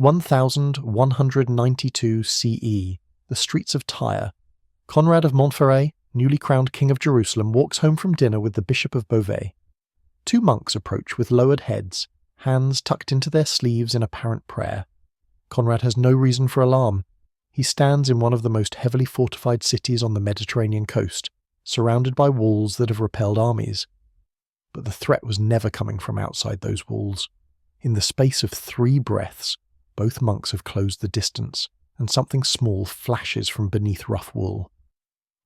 1192 CE, the streets of Tyre. Conrad of Montferrat, newly crowned King of Jerusalem, walks home from dinner with the Bishop of Beauvais. Two monks approach with lowered heads, hands tucked into their sleeves in apparent prayer. Conrad has no reason for alarm. He stands in one of the most heavily fortified cities on the Mediterranean coast, surrounded by walls that have repelled armies. But the threat was never coming from outside those walls. In the space of 3 breaths, both monks have closed the distance, and something small flashes from beneath rough wool.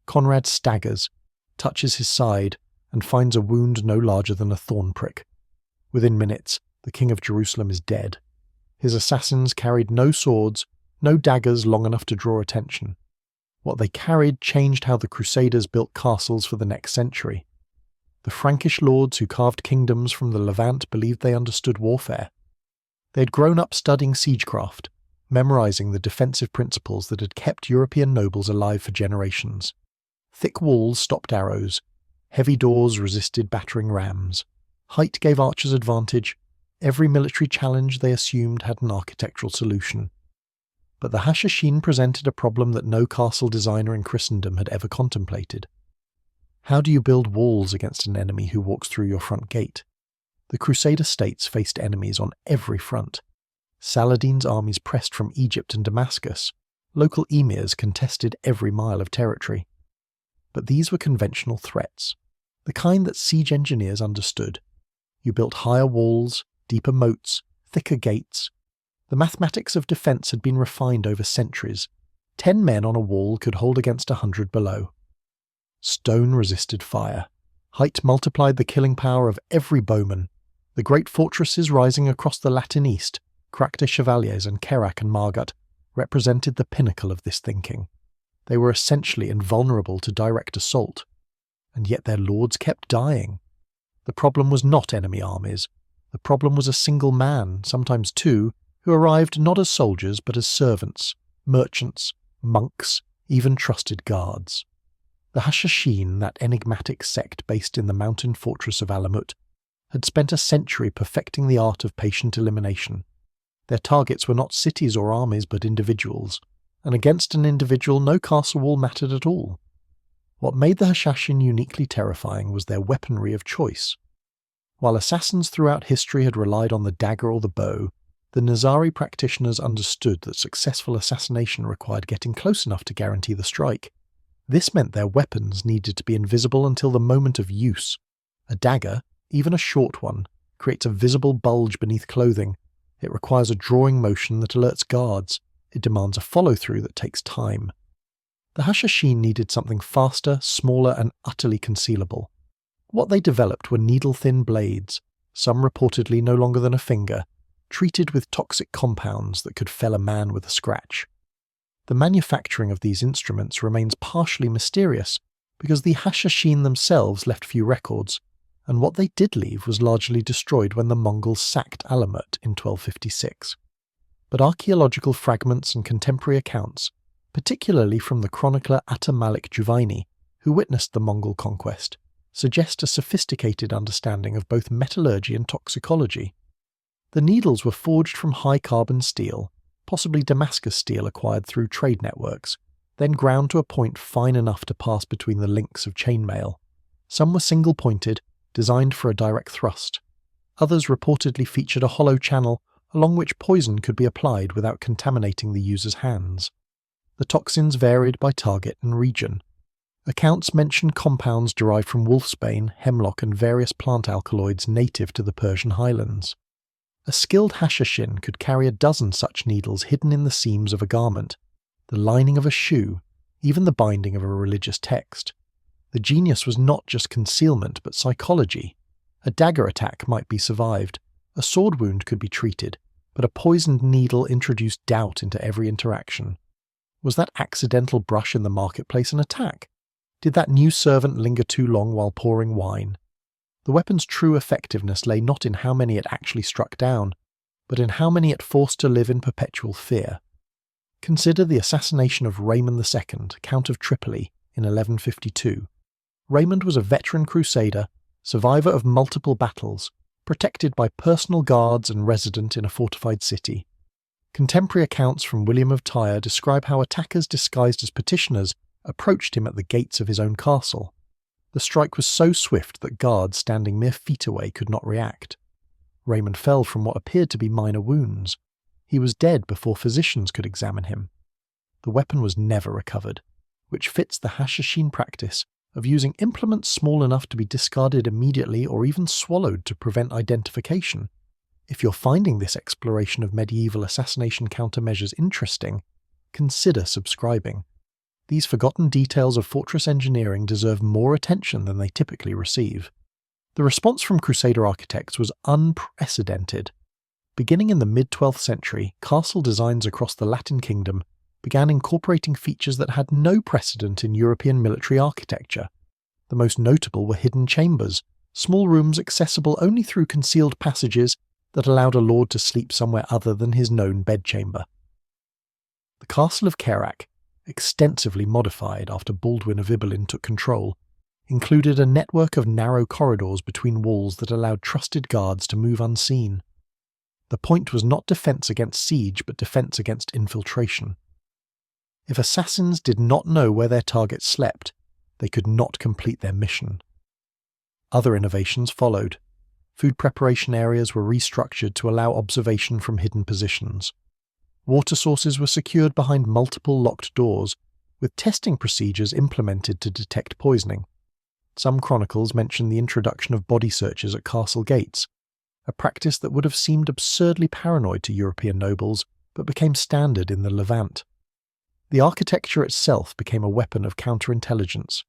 Conrad staggers, touches his side, and finds a wound no larger than a thorn prick. Within minutes, the King of Jerusalem is dead. His assassins carried no swords, no daggers long enough to draw attention. What they carried changed how the Crusaders built castles for the next century. The Frankish lords who carved kingdoms from the Levant believed they understood warfare. They had grown up studying siegecraft, memorizing the defensive principles that had kept European nobles alive for generations. Thick walls stopped arrows, heavy doors resisted battering rams, height gave archers advantage, every military challenge they assumed had an architectural solution. But the Hashashin presented a problem that no castle designer in Christendom had ever contemplated. How do you build walls against an enemy who walks through your front gate? The Crusader states faced enemies on every front. Saladin's armies pressed from Egypt and Damascus. Local emirs contested every mile of territory. But these were conventional threats, the kind that siege engineers understood. You built higher walls, deeper moats, thicker gates. The mathematics of defence had been refined over centuries. 10 men on a wall could hold against 100 below. Stone resisted fire. Height multiplied the killing power of every bowman. The great fortresses rising across the Latin East, Krak Chevaliers and Kerak and Margat, represented the pinnacle of this thinking. They were essentially invulnerable to direct assault, and yet their lords kept dying. The problem was not enemy armies. The problem was a single man, sometimes 2, who arrived not as soldiers but as servants, merchants, monks, even trusted guards. The Hashashin, that enigmatic sect based in the mountain fortress of Alamut, had spent a century perfecting the art of patient elimination. Their targets were not cities or armies but individuals, and against an individual no castle wall mattered at all. What made the Hashashin uniquely terrifying was their weaponry of choice. While assassins throughout history had relied on the dagger or the bow, the Nizari practitioners understood that successful assassination required getting close enough to guarantee the strike. This meant their weapons needed to be invisible until the moment of use. A dagger, even a short one, creates a visible bulge beneath clothing. It requires a drawing motion that alerts guards. It demands a follow-through that takes time. The Hashashin needed something faster, smaller, and utterly concealable. What they developed were needle-thin blades, some reportedly no longer than a finger, treated with toxic compounds that could fell a man with a scratch. The manufacturing of these instruments remains partially mysterious because the Hashashin themselves left few records, and what they did leave was largely destroyed when the Mongols sacked Alamut in 1256. But archaeological fragments and contemporary accounts, particularly from the chronicler Atamalik Juvaini, who witnessed the Mongol conquest, suggest a sophisticated understanding of both metallurgy and toxicology. The needles were forged from high-carbon steel, possibly Damascus steel acquired through trade networks, then ground to a point fine enough to pass between the links of chainmail. Some were single-pointed, designed for a direct thrust. Others reportedly featured a hollow channel along which poison could be applied without contaminating the user's hands. The toxins varied by target and region. Accounts mention compounds derived from wolfsbane, hemlock, and various plant alkaloids native to the Persian highlands. A skilled Hashashin could carry a dozen such needles hidden in the seams of a garment, the lining of a shoe, even the binding of a religious text. The genius was not just concealment but psychology. A dagger attack might be survived, a sword wound could be treated, but a poisoned needle introduced doubt into every interaction. Was that accidental brush in the marketplace an attack? Did that new servant linger too long while pouring wine? The weapon's true effectiveness lay not in how many it actually struck down, but in how many it forced to live in perpetual fear. Consider the assassination of Raymond II, Count of Tripoli, in 1152. Raymond was a veteran crusader, survivor of multiple battles, protected by personal guards and resident in a fortified city. Contemporary accounts from William of Tyre describe how attackers disguised as petitioners approached him at the gates of his own castle. The strike was so swift that guards standing mere feet away could not react. Raymond fell from what appeared to be minor wounds. He was dead before physicians could examine him. The weapon was never recovered, which fits the Hashashin practice of using implements small enough to be discarded immediately or even swallowed to prevent identification. If you're finding this exploration of medieval assassination countermeasures interesting, consider subscribing. These forgotten details of fortress engineering deserve more attention than they typically receive. The response from Crusader architects was unprecedented. Beginning in the mid-12th century, castle designs across the Latin kingdom began incorporating features that had no precedent in European military architecture. The most notable were hidden chambers, small rooms accessible only through concealed passages that allowed a lord to sleep somewhere other than his known bedchamber. The castle of Kerak, extensively modified after Baldwin of Ibelin took control, included a network of narrow corridors between walls that allowed trusted guards to move unseen. The point was not defense against siege, but defense against infiltration. If assassins did not know where their target slept, they could not complete their mission. Other innovations followed. Food preparation areas were restructured to allow observation from hidden positions. Water sources were secured behind multiple locked doors, with testing procedures implemented to detect poisoning. Some chronicles mention the introduction of body searches at castle gates, a practice that would have seemed absurdly paranoid to European nobles, but became standard in the Levant. The architecture itself became a weapon of counterintelligence.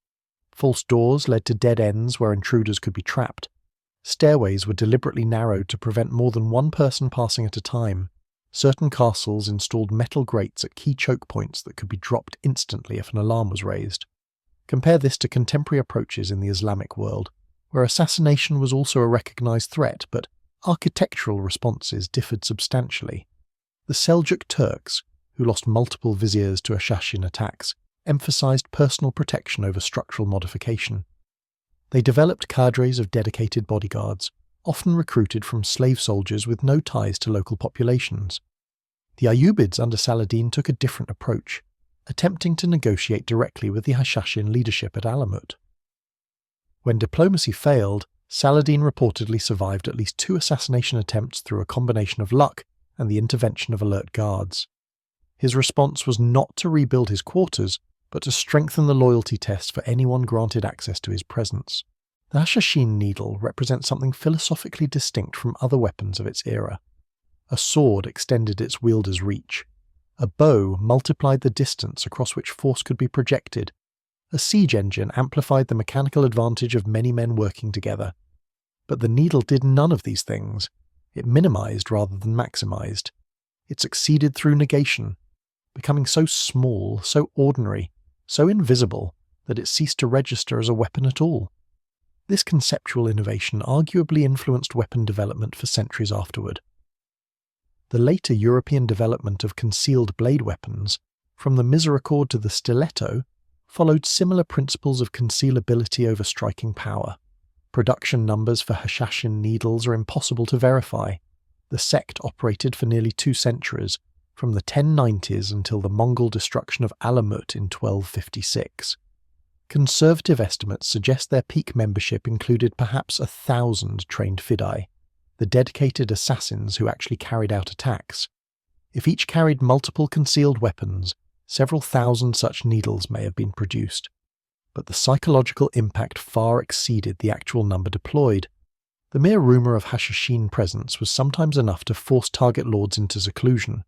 False doors led to dead ends where intruders could be trapped. Stairways were deliberately narrowed to prevent more than one person passing at a time. Certain castles installed metal grates at key choke points that could be dropped instantly if an alarm was raised. Compare this to contemporary approaches in the Islamic world, where assassination was also a recognized threat, but architectural responses differed substantially. The Seljuk Turks, who lost multiple viziers to Hashashin attacks, emphasized personal protection over structural modification. They developed cadres of dedicated bodyguards, often recruited from slave soldiers with no ties to local populations. The Ayyubids under Saladin took a different approach, attempting to negotiate directly with the Hashashin leadership at Alamut. When diplomacy failed, Saladin reportedly survived at least 2 assassination attempts through a combination of luck and the intervention of alert guards. His response was not to rebuild his quarters, but to strengthen the loyalty test for anyone granted access to his presence. The Hashashin needle represents something philosophically distinct from other weapons of its era. A sword extended its wielder's reach. A bow multiplied the distance across which force could be projected. A siege engine amplified the mechanical advantage of many men working together. But the needle did none of these things. It minimized rather than maximized. It succeeded through negation, becoming so small, so ordinary, so invisible that it ceased to register as a weapon at all. This conceptual innovation arguably influenced weapon development for centuries afterward. The later European development of concealed blade weapons, from the misericord to the stiletto, followed similar principles of concealability over striking power. Production numbers for Hashashin needles are impossible to verify. The sect operated for nearly 2 centuries, from the 1090s until the Mongol destruction of Alamut in 1256. Conservative estimates suggest their peak membership included perhaps 1,000 trained fidei, the dedicated assassins who actually carried out attacks. If each carried multiple concealed weapons, several thousand such needles may have been produced. But the psychological impact far exceeded the actual number deployed. The mere rumour of Hashashin presence was sometimes enough to force target lords into seclusion.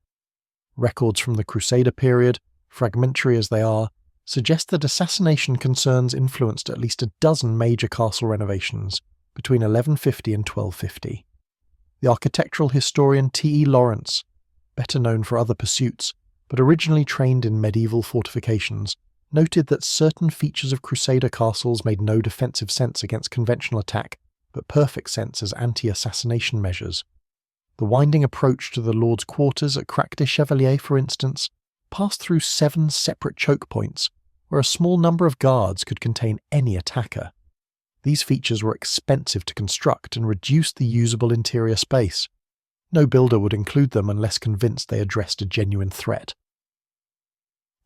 Records from the Crusader period, fragmentary as they are, suggest that assassination concerns influenced at least a dozen major castle renovations between 1150 and 1250. The architectural historian T. E. Lawrence, better known for other pursuits, but originally trained in medieval fortifications, noted that certain features of Crusader castles made no defensive sense against conventional attack, but perfect sense as anti-assassination measures. The winding approach to the Lord's quarters at Krak des Chevaliers, for instance, passed through 7 separate choke points, where a small number of guards could contain any attacker. These features were expensive to construct and reduced the usable interior space. No builder would include them unless convinced they addressed a genuine threat.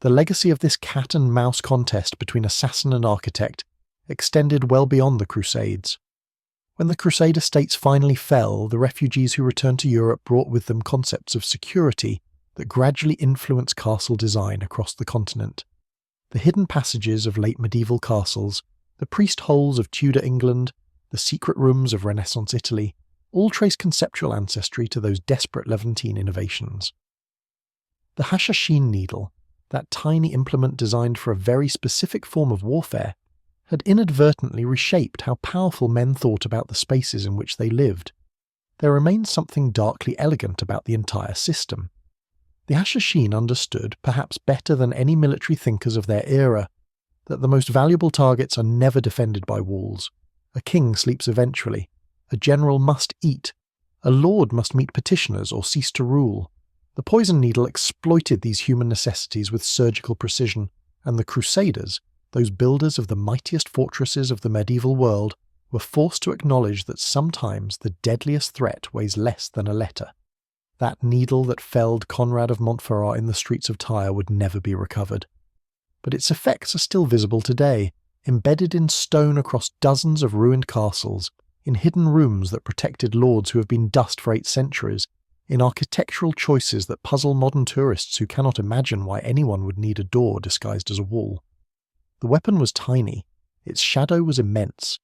The legacy of this cat-and-mouse contest between assassin and architect extended well beyond the Crusades. When the Crusader states finally fell, the refugees who returned to Europe brought with them concepts of security that gradually influenced castle design across the continent. The hidden passages of late medieval castles, the priest holes of Tudor England, the secret rooms of Renaissance Italy, all trace conceptual ancestry to those desperate Levantine innovations. The Hashashin needle, that tiny implement designed for a very specific form of warfare, had inadvertently reshaped how powerful men thought about the spaces in which they lived. There remains something darkly elegant about the entire system. The Hashashin understood, perhaps better than any military thinkers of their era, that the most valuable targets are never defended by walls. A king sleeps eventually. A general must eat. A lord must meet petitioners or cease to rule. The poison needle exploited these human necessities with surgical precision, and the Crusaders, those builders of the mightiest fortresses of the medieval world, were forced to acknowledge that sometimes the deadliest threat weighs less than a letter. That needle that felled Conrad of Montferrat in the streets of Tyre would never be recovered. But its effects are still visible today, embedded in stone across dozens of ruined castles, in hidden rooms that protected lords who have been dust for 8 centuries, in architectural choices that puzzle modern tourists who cannot imagine why anyone would need a door disguised as a wall. The weapon was tiny, its shadow was immense,